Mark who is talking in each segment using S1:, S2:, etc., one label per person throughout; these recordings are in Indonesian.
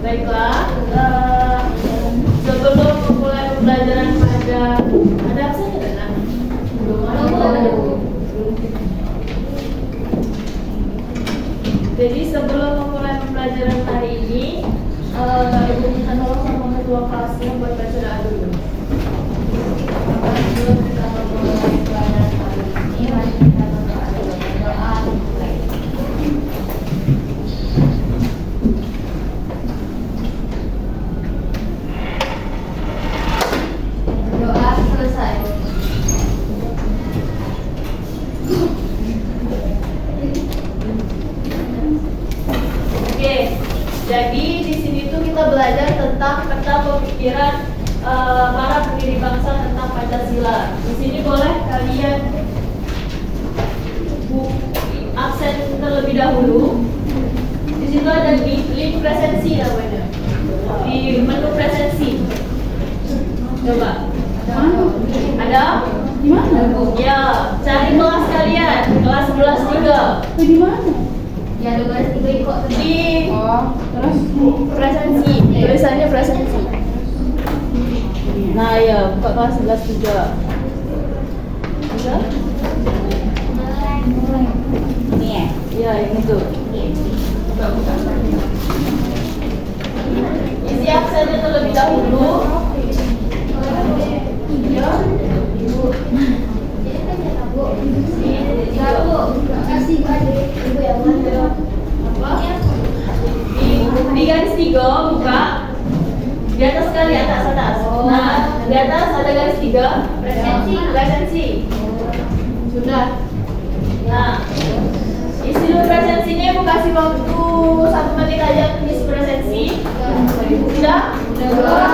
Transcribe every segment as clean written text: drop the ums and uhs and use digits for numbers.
S1: Baiklah, sebelum memulai pembelajaran pada ada absen ya, Nana? Belum ada. Jadi sebelum memulai pembelajaran hari ini, Ibu minta tolong sama ketua kelasnya buat baca doa dulu. Sebelum kita memulai pembelajaran hari ini, mari kita berdoa dulu. Doa dimulai. Doa selesai. Oke, jadi di sini tuh kita belajar tentang peta pemikiran para pendiri bangsa tentang Pancasila. Di sini boleh kalian absen terlebih dahulu. Di situ ada link presensi namanya. Di menu presensi. Coba. Ada?
S2: Di mana?
S1: Ya, cari kelas kalian, kelas 11-3.
S2: Di mana?
S1: Ya, ada kelas 3 kok. Di
S2: Terus?
S1: presensi, tulisannya presensi. Nah, ya, buka kelas 11-3. Bisa?
S2: Ini ya?
S1: Ya, yang itu. Buka. Isi absennya terlebih dahulu. Di garis 3 buka di atas sekali atas. Nah, di atas ada garis 3 presensi. Sudah. Nah, isi dulu presensinya ibu kasih waktu 1 menit aja isi presensi. Sudah? Sudah.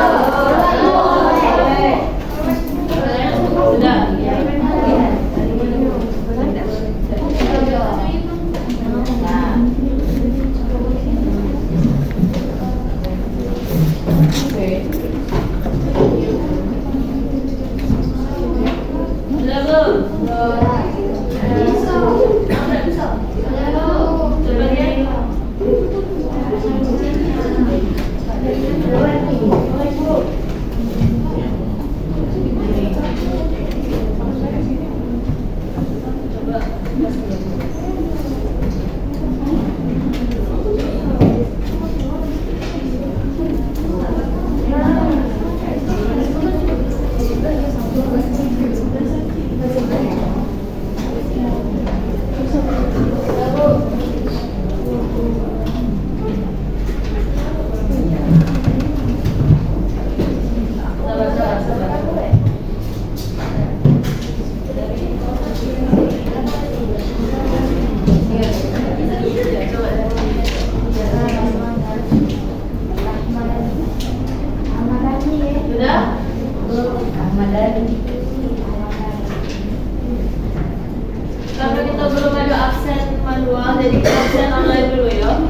S1: Karena kita belum ada absen manual, jadi kita absen online dulu ya.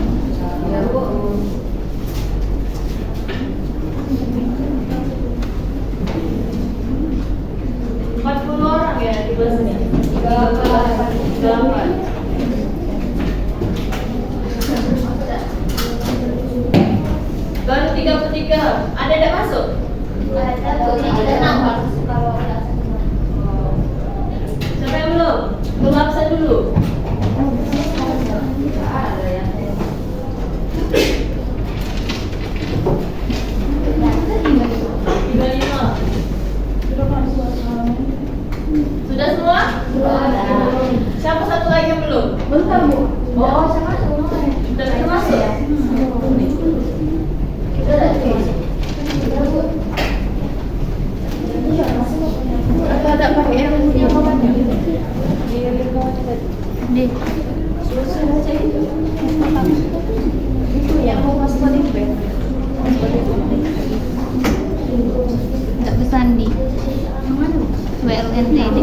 S1: Ya, Bu. Orang ya di kelas ini. 38. Baru 33. Ada yang masuk? Ada, Bu. Ada nambah kalau ada. Siapa yang belum? Belum absen dulu. Ada yang sudah semua? Siapa satu lagi yang belum?
S2: Bentar, Bu.
S1: Oh, saya masuk. Sudah bisa masuk ya?
S2: Atau ada pakai yang punya kawannya? Di susun aja itu. Itu yang mau masuk ke DP.
S3: Nggak bersandi.
S2: Mana?
S3: WLNTD.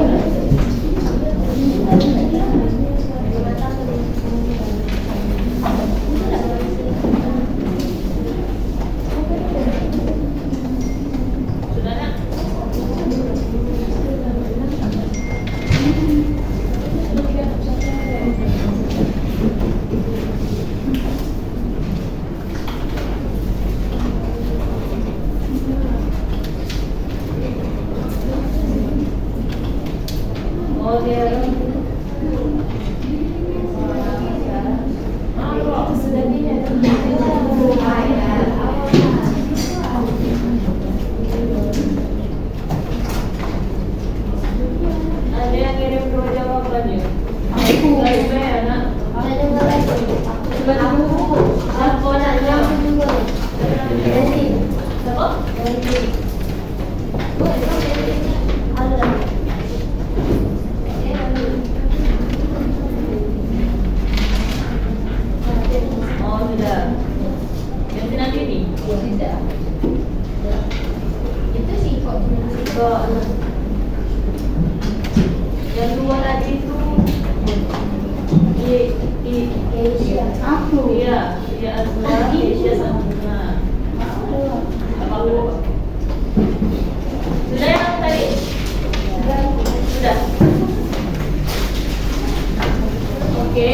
S1: Sudah nak? Oh sudah. Ganti nanti nih.
S2: Tidak. Itu sih kok.
S1: Kok yang dua tadi itu i
S2: Aku.
S1: iya Azura, Keisha sama Muna. Apa lu? Sudah yang tadi? Sudah. Oke.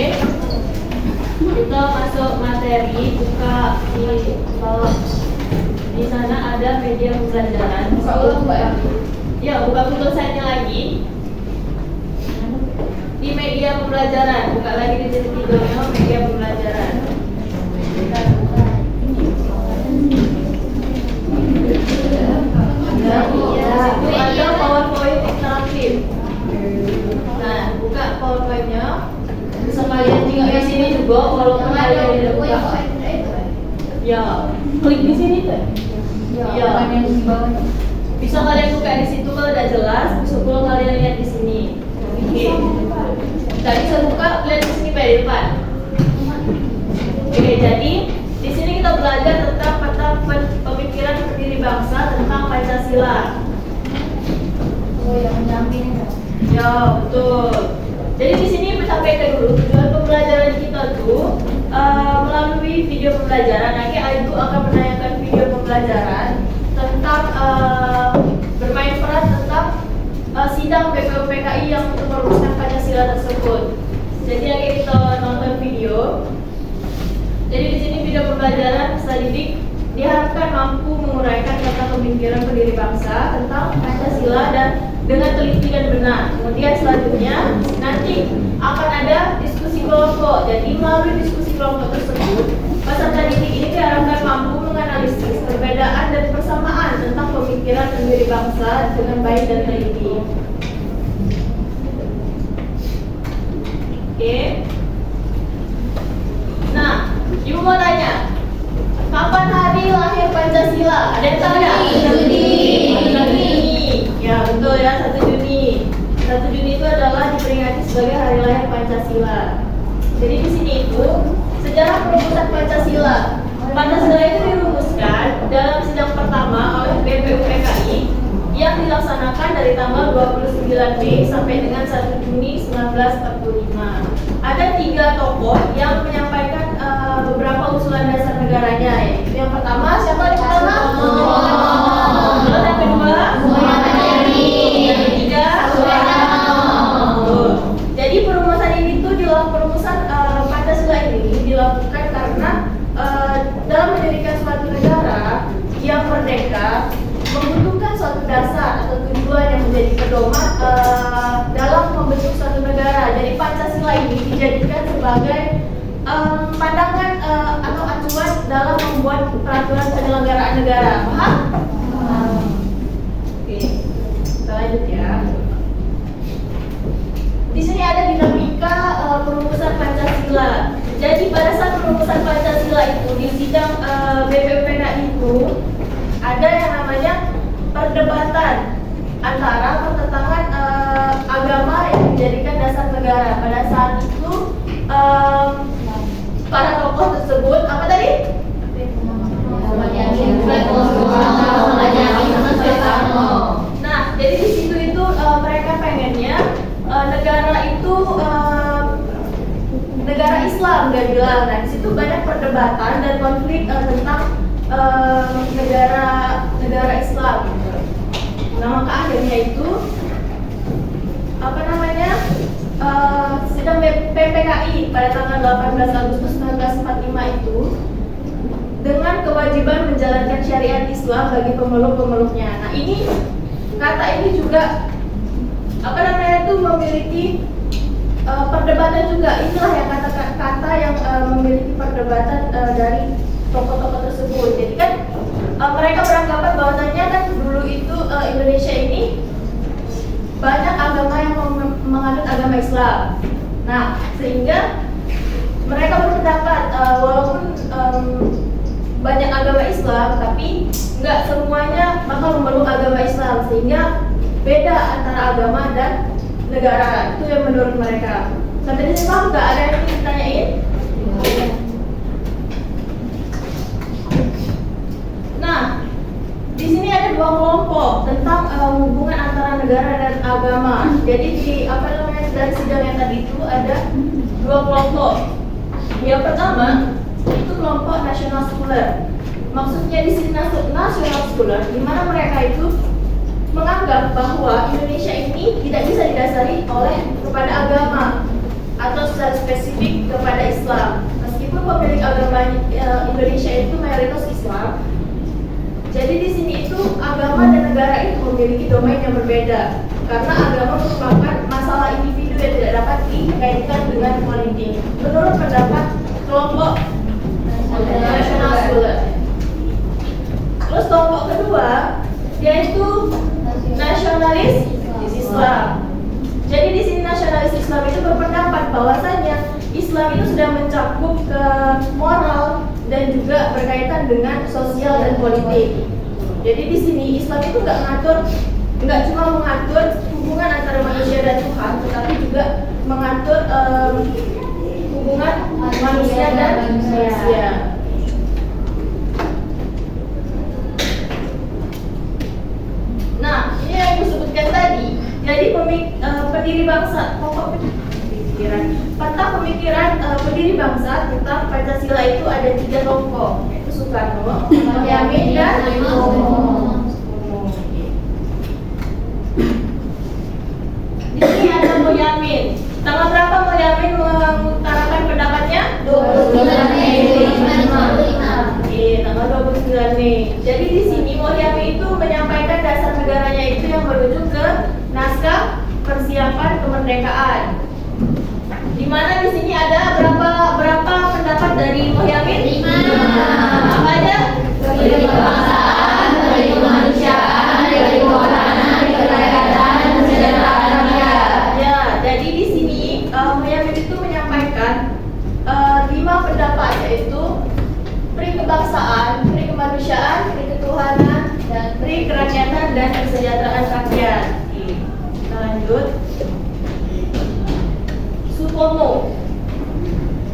S1: Kita masuk materi, buka di sana ada media pembelajaran.
S2: Buka ulang Mbak ya.
S1: Ya, buka Google Site-nya lagi. Di media pembelajaran, buka lagi di titik tidurnya media pembelajaran. Itu ada PowerPoint interaktif. Nah, buka PowerPoint-nya. Bisa kalian tinggal di sini juga, walaupun kalian tidak buka. Ya, klik di sini tuh. Ya. Bisa kalian buka di situ kalau udah jelas, bisa pula kalian lihat di sini. Oke. Tidak bisa buka, lihat di sini pada depan. Oke, jadi di sini kita belajar tentang peta pemikiran pendiri bangsa tentang Pancasila.
S2: Oh, yang menyamping.
S1: Ya, betul. Jadi di sini sampaikan dulu tujuan pembelajaran kita tuh melalui video pembelajaran. Nanti Aidu akan menanyakan video pembelajaran tentang bermain peran tentang sidang BPUPKI yang untuk merumuskan Pancasila tersebut. Jadi nanti kita nonton video. Jadi di sini video pembelajaran peserta didik diharapkan mampu menguraikan tentang pemikiran pendiri bangsa tentang Pancasila dan dengan teliti dan benar. Kemudian selanjutnya nanti akan ada diskusi kelompok. Jadi melalui diskusi kelompok tersebut, peserta didik ini diharapkan mampu menganalisis perbedaan dan persamaan tentang pemikiran pendiri bangsa dengan baik dan teliti. Oke. Nah, Ibu mau tanya, kapan hari lahir Pancasila? Ada yang tahu nggak?
S2: 1 Juni.
S1: Ya betul ya, 1 Juni. 1 Juni itu adalah diperingati sebagai hari lahir Pancasila. Jadi di sini itu sejarah perumusan Pancasila. Pancasila itu dirumuskan dalam sidang pertama oleh BPUPKI yang dilaksanakan dari tanggal 29 Mei sampai dengan 1 Juni 1945. Ada 3 tokoh yang menyampaikan beberapa usulan dasar negaranya. Yaitu yang pertama, siapa yang pertama? Terus yang kedua? Yang ketiga? Jadi perumusan ini tuh perumusan Pancasila ini dilakukan karena dalam mendirikan suatu negara yang merdeka membutuhkan suatu dasar atau tujuan yang menjadi pedoman dalam membentuk suatu negara. Jadi Pancasila ini dijadikan sebagai pandangan atau acuan dalam membuat peraturan penyelenggaraan negara. Paham? Oke, kita lanjut ya. Di sini ada dinamika perumusan Pancasila. Jadi pada saat perumusan Pancasila itu di sidang BPUPKI itu ada yang namanya perdebatan antara pertentangan agama yang dijadikan dasar negara. Pada saat itu para tokoh tersebut apa tadi? Nah, jadi di situ itu mereka pengennya negara itu negara Islam dia bilang. Nah, di situ banyak perdebatan dan konflik tentang negara Islam. Nah, maka akhirnya itu apa namanya sidang PPKI pada tanggal 18 Agustus 1945 itu dengan kewajiban menjalankan syariat Islam bagi pemeluk-pemeluknya. Nah, ini kata ini juga apa namanya itu memiliki perdebatan juga. Inilah yang kata-kata yang memiliki perdebatan dari tokoh-tokoh tersebut. Jadi kan mereka beranggapan bahwasanya kan dulu itu Indonesia ini banyak agama yang menganut agama Islam. Nah, sehingga mereka berpendapat walaupun banyak agama Islam, tapi nggak semuanya bakal memeluk agama Islam, sehingga beda antara agama dan negara. Itu yang menurut mereka. Sampai di sini paham nggak? Ada yang ingin ditanyain? Nah, di sini ada dua kelompok tentang hubungan antara negara dan agama. Jadi di dari sidang yang tadi itu ada dua kelompok. Yang pertama itu kelompok national scholar. Maksudnya di sini national scholar, di mana mereka itu menganggap bahwa Indonesia ini tidak bisa didasari oleh kepada agama atau secara spesifik kepada Islam. Meskipun pemilik agama Indonesia itu mayoritas Islam, jadi di sini itu agama dan negara itu memiliki domain yang berbeda, karena agama merupakan masalah individu yang tidak dapat dikaitkan dengan politik. Menurut pendapat kelompok national scholar. Terus kelompok kedua yaitu nasionalis Islam. Jadi di sini nasionalis Islam itu berpendapat bahwasanya Islam itu sudah mencakup ke moral dan juga berkaitan dengan sosial dan politik. Jadi di sini Islam itu nggak cuma mengatur hubungan antara manusia dan Tuhan, tetapi juga mengatur hubungan manusia dan manusia. Nah, ini yang disebutkan tadi. Jadi pendiri bangsa, peta pemikiran pendiri bangsa tentang Pancasila itu ada 3 tokoh, yaitu Soekarno, Yamin, dan di sini ada Yamin. Tanggal berapa Yamin mengutarakan pendapatnya?
S2: 29 Mei 1945.
S1: Oke, tanggal 29 Mei. Jadi di sini Yamin itu menyampaikan dasar negaranya itu yang merujuk ke naskah persiapan kemerdekaan. Di mana di sini ada berapa pendapat dari Yamin?
S2: 5.
S1: Apa aja?
S2: Dari kebangsaan, dari kemanusiaan, dari kewarganegaraan, kekerajaan, kesejahteraan rakyat.
S1: Ya, jadi di sini Yamin itu menyampaikan 5 pendapat, yaitu pri kebangsaan, pri kemanusiaan, pri ketuhanan, dan pri kerakyatan dan kesejahteraan rakyat. Oke, kita lanjut. Supomo.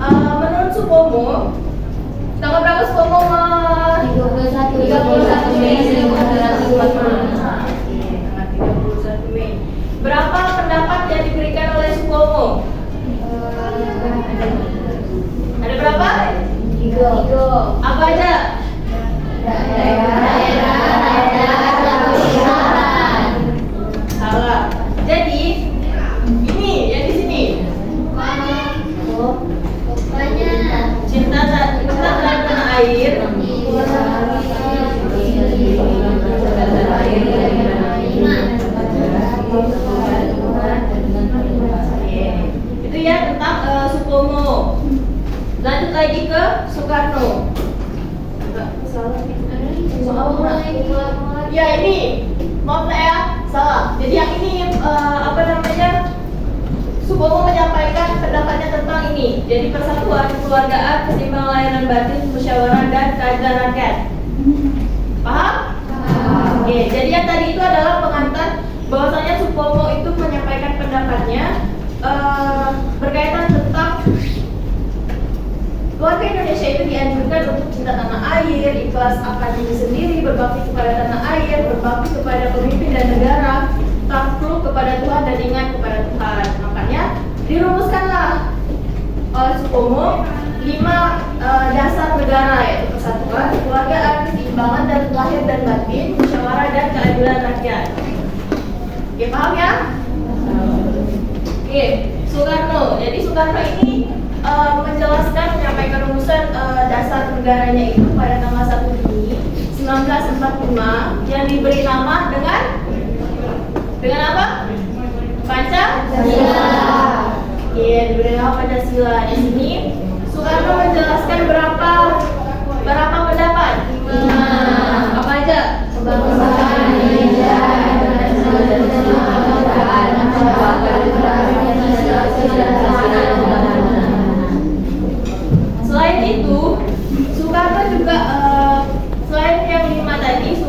S1: Menurut Supomo, tanggal berapa Supomo?
S2: 31 Mei 1945.
S1: Tanggal 31 Mei. Berapa pendapat yang diberikan oleh Supomo? Ada berapa?
S2: 3.
S1: Apa aja? Salah. Jadi ini yang di sini. Cinta terhadap tanah air. Itu ya tentang Supomo. Lanjut lagi ke Soekarno. Ya ini, maaf ya, salah. Jadi yang ini Supomo menyampaikan pendapatnya tentang ini. Jadi persatuan, kekeluargaan, keseimbangan layanan batin, musyawarah dan keadilan rakyat. Paham? Oke, jadi yang tadi itu adalah pengantar bahwasanya Supomo itu menyampaikan pendapatnya berkaitan tentang warga Indonesia itu dianjurkan untuk cinta tanah air, ikhlas akan diri sendiri, berbakti kepada tanah air, berbakti kepada pemimpin dan negara, takluk kepada Tuhan dan ingat kepada Tuhan. Makanya dirumuskanlah oleh Supomo 5 dasar negara, yaitu persatuan, kekeluargaan, keseimbangan dan lahir dan batin, musyawarah dan keadilan rakyat. Oke, paham ya? Oke, Soekarno. Jadi Soekarno ini menjelaskan, menyampaikan rumusan dasar negaranya itu pada tanggal 1 Juni 1945 yang diberi nama dengan apa? Pancasila. Iya, diberi nama Pancasila. Di sini Soekarno menjelaskan berapa pendapat? 5. Apa aja?
S2: Kebangsaan Indonesia, selain
S1: itu, Soekarno juga selain yang 5 tadi,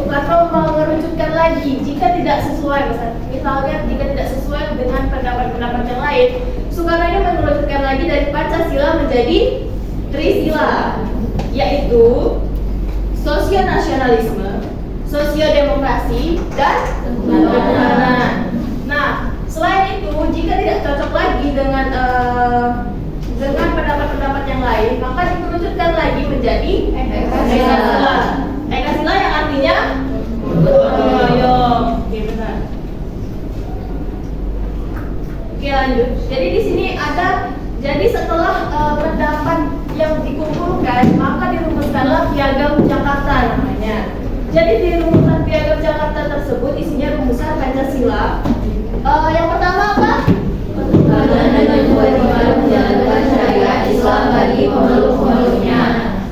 S1: jika tidak sesuai, misalnya jika tidak sesuai dengan pendapat-pendapat yang lain, Soekarno ini mengerucutkan lagi dari Pancasila menjadi Trisila, yaitu sosionasionalisme, sosiodemokrasi, dan ketuhanan. Nah, selain itu, jika tidak cocok lagi dengan pendapat-pendapat yang lain, maka dikerucutkan lagi menjadi Ekasila. Ekasila yang artinya gotong royong. Oke, benar. Oke, lanjut. Jadi di sini jadi setelah pendapat yang dikumpulkan, maka dirumuskanlah Piagam Jakarta namanya. Jadi di rumusan Piagam Jakarta tersebut isinya rumusan Pancasila. Yang pertama apa?
S2: Ketuhanan dengan kewajiban menjalankan syariat Islam bagi pemeluk-pemeluknya.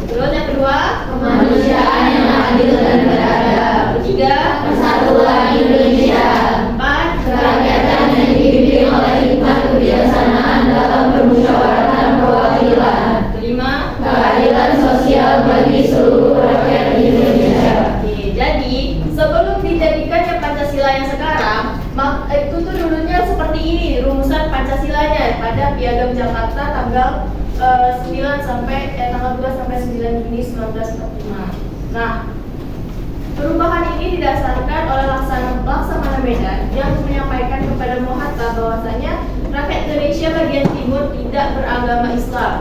S1: Terus yang kedua,
S2: Kemanusiaan yang adil dan beradab.
S1: ketiga,
S2: Persatuan Indonesia.
S1: empat,
S2: Kerakyatan yang dipimpin oleh hikmat kebijaksanaan dalam permusyawaratan perwakilan.
S1: kelima.
S2: Keadilan sosial bagi seluruh rakyat Indonesia.
S1: Oke, jadi sebelum dijadikannya Pancasila yang sekarang, itu tuh dulunya seperti ini rumusan Pancasilanya pada Piagam Jakarta tanggal 2 sampai 9 Juni 1945. Nah, perubahan ini didasarkan oleh Laksamana Medan yang menyampaikan kepada Mohatta bahwasanya rakyat Indonesia bagian timur tidak beragama Islam.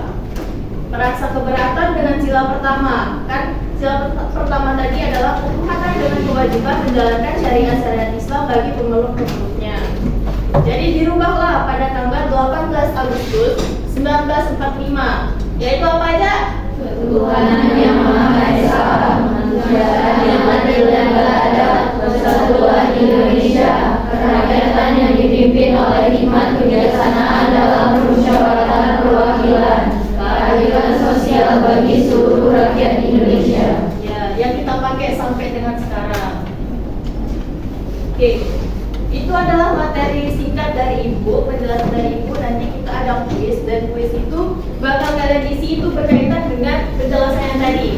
S1: Merasa keberatan dengan sila pertama, kan sila pertama tadi adalah ketuhanan dengan kewajiban menjalankan syariat Islam bagi pemeluk-pemeluknya. Jadi dirubahlah pada tanggal 18 Agustus 1945, yaitu apa aja?
S2: Ketuhanan yang Maha Esa, kemanusiaan yang adil dan beradab, persatuan Indonesia, kerakyatan yang dipimpin oleh hikmat kebijaksanaan dalam permusyawaratan perwakilan, keadilan sosial bagi seluruh rakyat Indonesia.
S1: Ya, yang kita pakai sampai dengan sekarang. Oke, itu adalah materi singkat dari Ibu, penjelasan dari Ibu. Nanti kita ada kuis, dan kuis itu bakal kalian isi itu berkaitan dengan penjelasan yang tadi.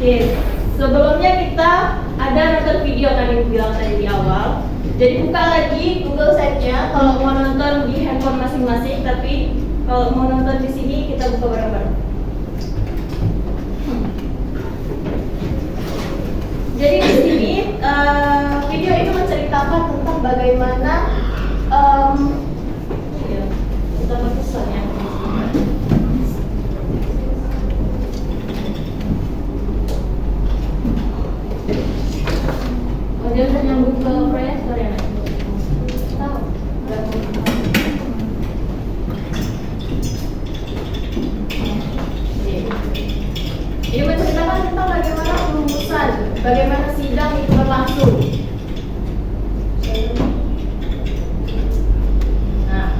S1: Oke, sebelumnya kita ada nonton video tadi Ibu bilang tadi di awal. Jadi buka lagi Google Site-nya kalau mau nonton di handphone masing-masing, tapi kalau mau nonton di sini kita buka bareng-bareng. Jadi di sini video ini menceritakan tentang bagaimana kita pesan ya. Oh, dia bisa nyambung ke proyektor ya? Tahu? Nggak tahu. Ini menceritakan tentang bagaimana perumusan, bagaimana sidang itu berlangsung. Nah,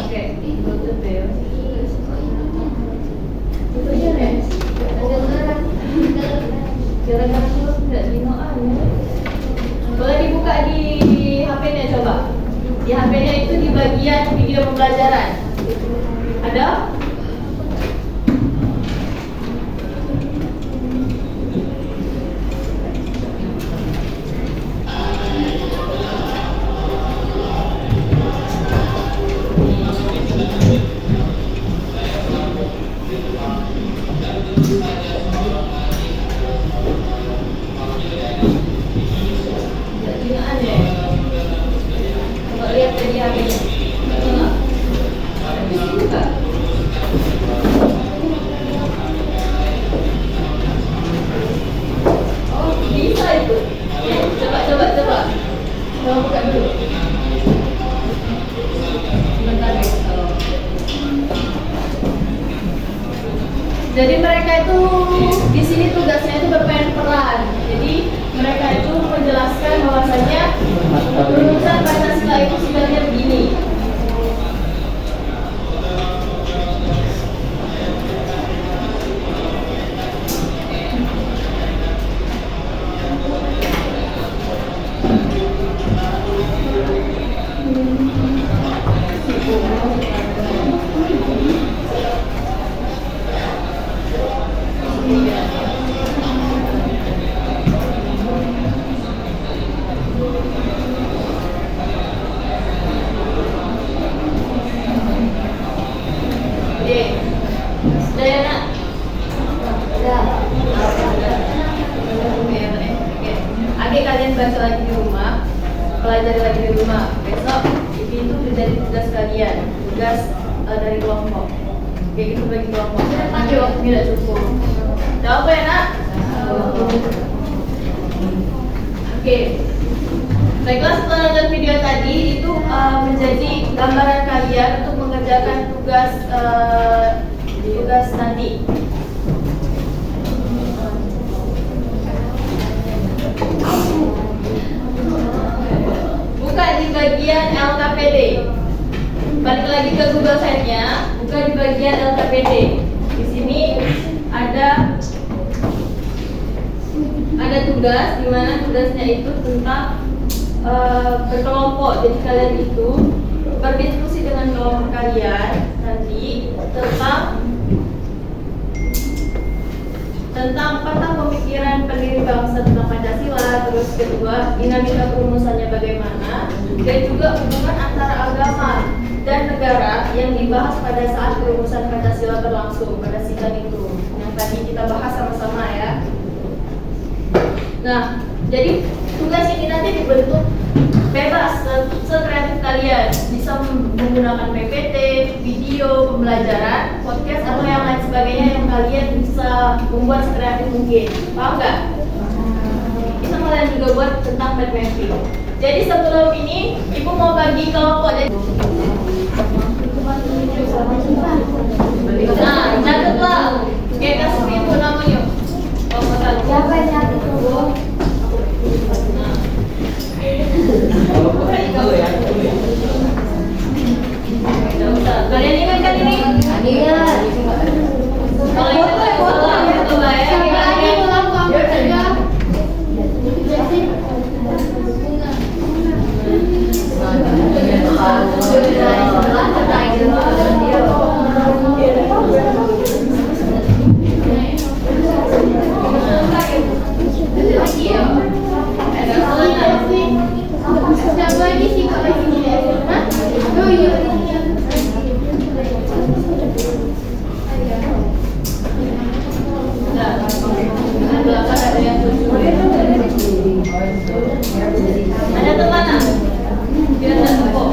S1: oke, itu deh. Itu aja deh. Gara-gara aku tidak linoan ya. Boleh dibuka di HP-nya coba. Di HP-nya itu di bagian video pembelajaran. Ada? Linoan ya. Coba lihat di HP-nya. Bisa buka. Oh, bisa itu. Ya, coba. Coba buka dulu. Sebentar ya. Jadi mereka itu di sini tugasnya itu bermain peran. Jadi mereka itu menjelaskan bahwasanya rumusan Pancasila itu sebenarnya begini. baca lagi di rumah, pelajari lagi di rumah. Besok itu menjadi tugas kalian, tugas dari kelompok. Kayak gitu bagi kelompok. Nanti waktu tidak cukup. Jawab ya nak? Oke. Baiklah, setelah nonton video tadi itu menjadi gambaran kalian untuk mengerjakan tugas nanti. Buka di bagian LKPD. Balik lagi ke Google Sheet-nya, buka di bagian LKPD. Di sini ada tugas, di mana tugasnya itu tentang berkelompok. Jadi kalian itu berdiskusi dengan kelompok kalian nanti tentang pemikiran pendiri bangsa tentang Pancasila, terus kedua dinamika perumusannya bagaimana, dan juga hubungan antara agama dan negara yang dibahas pada saat perumusan Pancasila berlangsung pada sidang itu yang tadi kita bahas sama-sama ya. Nah, jadi tugas ini nanti dibentuk bebas, sekreatif kalian, bisa menggunakan PPT, video, pembelajaran, podcast atau yang lain sebagainya yang kalian bisa membuat sekreatif mungkin. Paham nggak? Bisa kalian juga buat tentang bad mapping. Jadi sebelum ini ibu mau bagi kelompok. Nah, catatlah. Oke, kasih ibu namanya.
S2: Siapa yang nyatet Bu?
S1: Kalian ingat kan ini?
S2: Ingat.
S1: Kalau ingat coba ya. Ada teman? Biar tak tepuk.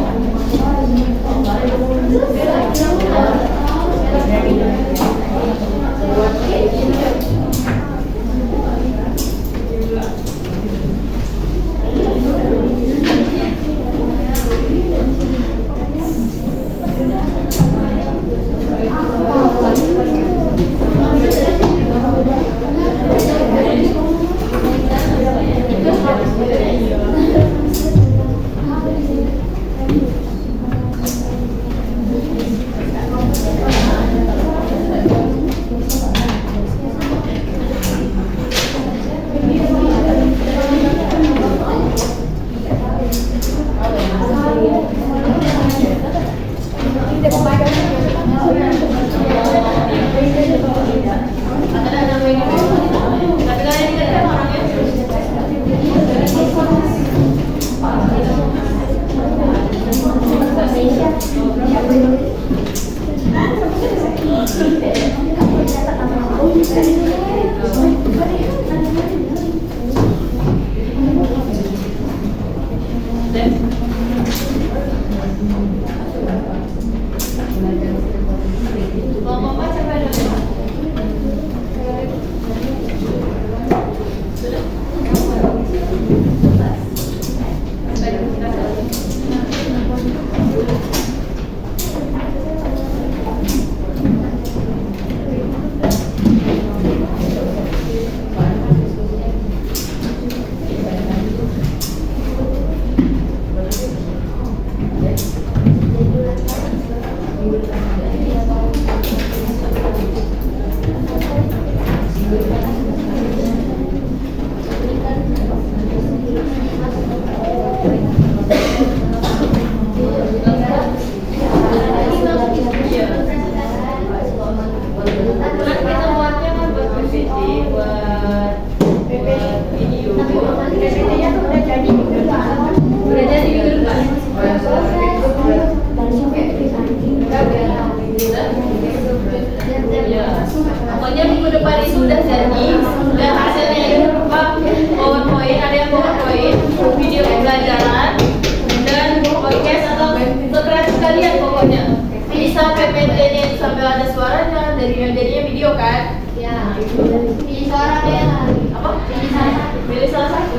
S1: Pilih salah satu.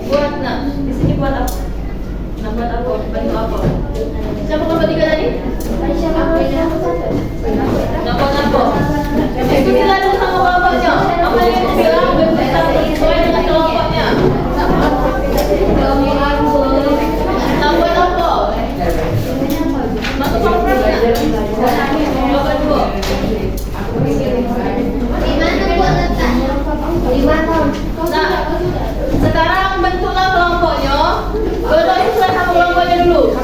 S1: Buat nak. Di sini buat apa? Nak buat apa? Bantu apa? Siapa nombor 3 tadi? Nak buat apa? Ikutilah dulu sama kelompoknya. Apa yang bilang berputar sesuai dengan kelompoknya. Nak buat apa? Masuk kelompok nak? Kelompok 2. Nah, sekarang bentuklah kelompoknya. Dua-dua sesuai sama kelompoknya dulu.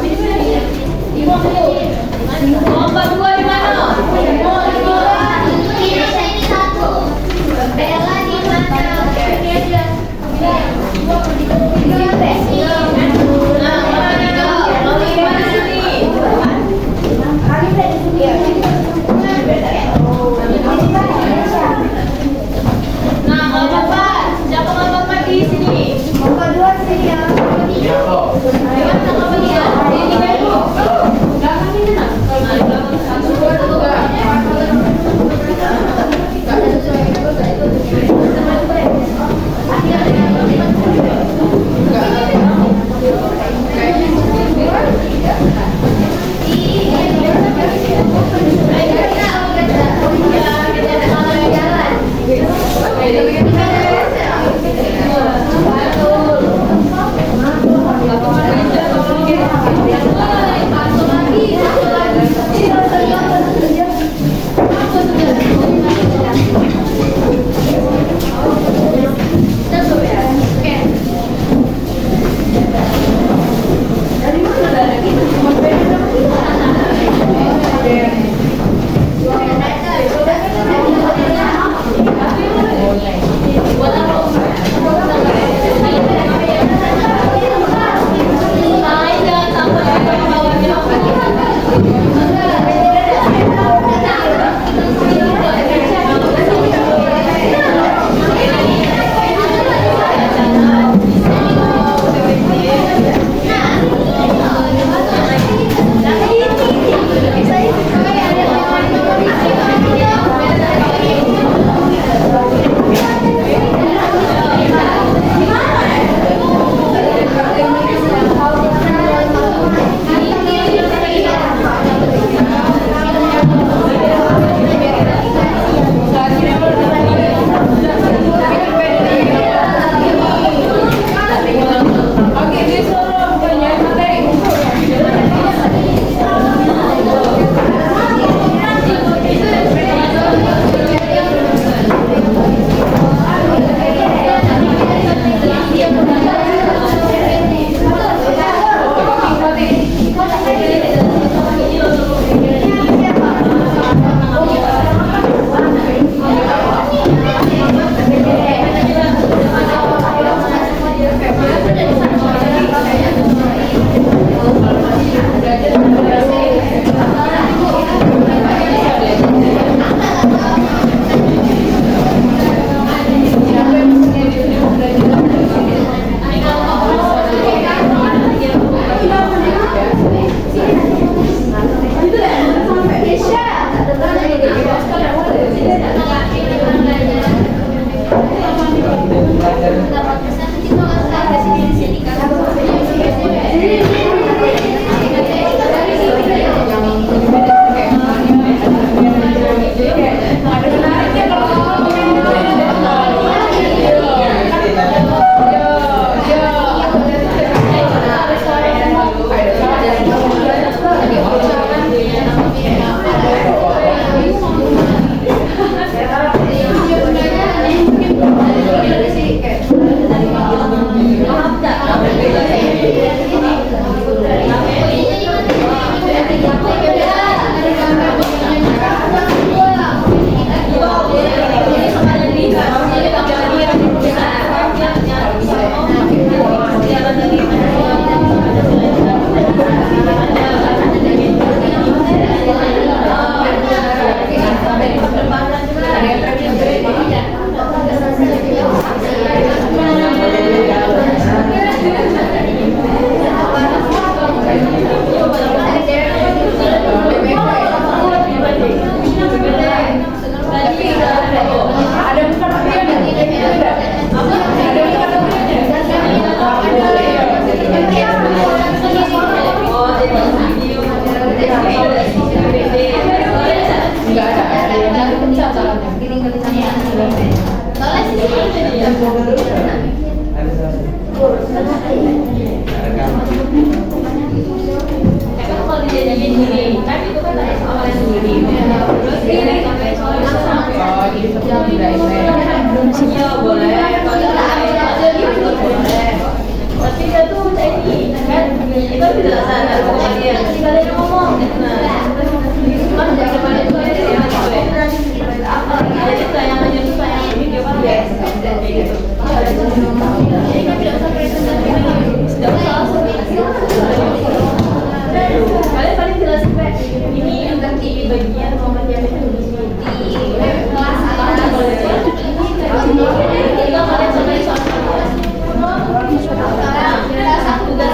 S1: Kelompok 2 di mana? Nah, kelompok 4. Siapa kelompok 4 di sini? Jangan sampai Kan kalau dijadiin gini, kan itu kan ada soalnya sendiri. Terus ini sampai soalnya sampai iya boleh. Kalau itu boleh. Tapi dia tuh ini kan kita tidak sadar kalau kalian ngomong. Nah, cuma bagaimana itu aja yang jadi tayangannya tuh tayangan video kan kayak gitu. Jadi kan tidak sampai sudah usah kalian paling jelas sampai ini untuk di bagian momen yang itu di kelas kita kalian sampai satu tugas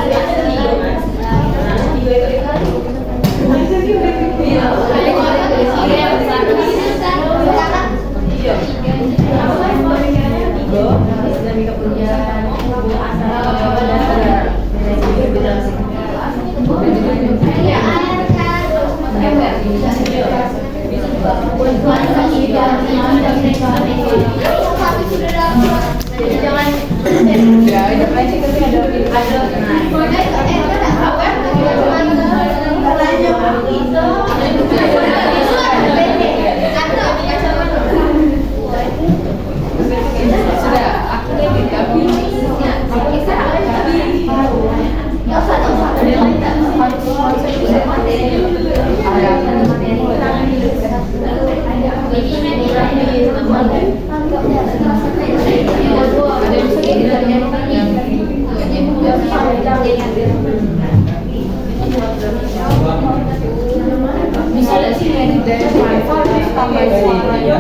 S1: bisa nggak sih edit dari Fiverr terus tambahin suaranya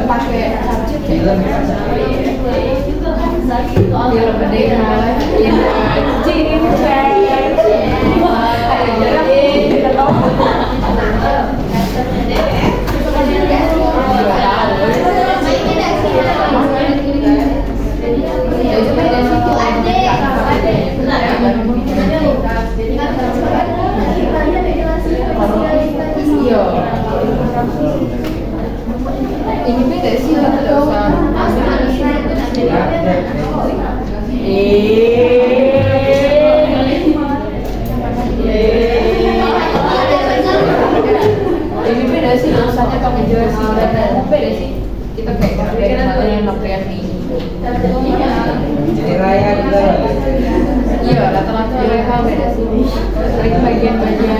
S1: pakai subjek ya? Biar beda yang ini beda sih ini beda sih usahanya pakai jersey beda sih kita kayak yang pakaian ini
S4: jadi raya juga
S1: iya rata-rata mereka beda sih mereka bagian-bagian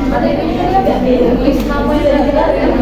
S1: ada yang tulis namanya kita bikin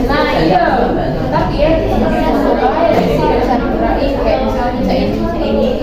S1: nah iya tapi ya kayak misalnya ini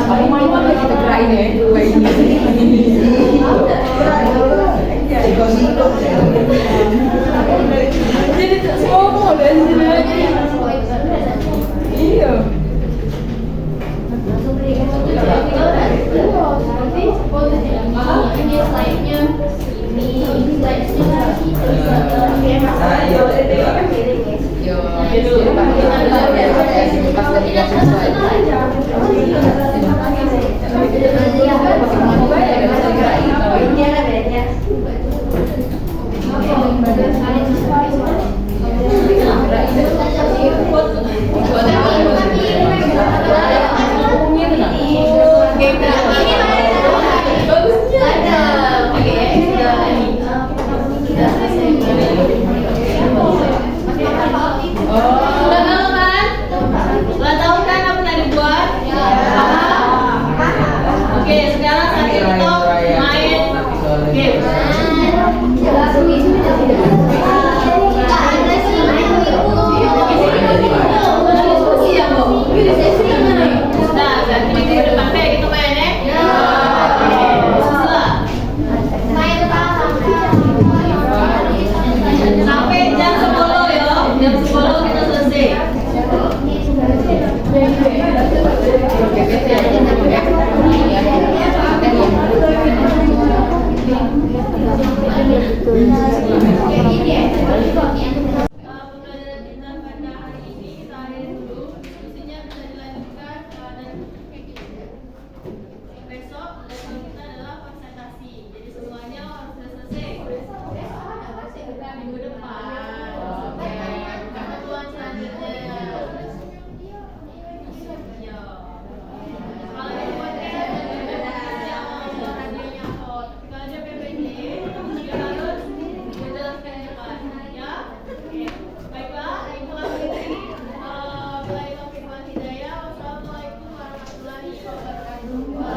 S4: Manual kita gerakin ya dua ini. Siko-siko.
S1: Jadi semua mau dan iya.
S2: Ini slide-nya. Ini slide-nya.
S4: Nah, iya. Yo, pas dari
S1: Udah tahu kan? Udah tahu kan apa yang dibuat? Oke, sekarang saatnya kita main game. Nah, ganti minggu depan deh kita main ya. Sampai jam 10 ya. Jam 10 kita selesai. Pembelajaran kita pada hari ini kita akhiri dulu. Diskusinya bisa dilanjutkan dan besok lesson kita adalah presentasi. Jadi semuanya harus sudah selesai. Minggu depan. Oke. Ketentuan selanjutnya. Yo. Kalau yang podcast yang radionya hot. Kalau ada PPT, dia harus menjelaskan di depan. Ya. Oke. Baiklah, itulah ini. Wassalamualaikum warahmatullahi wabarakatuh.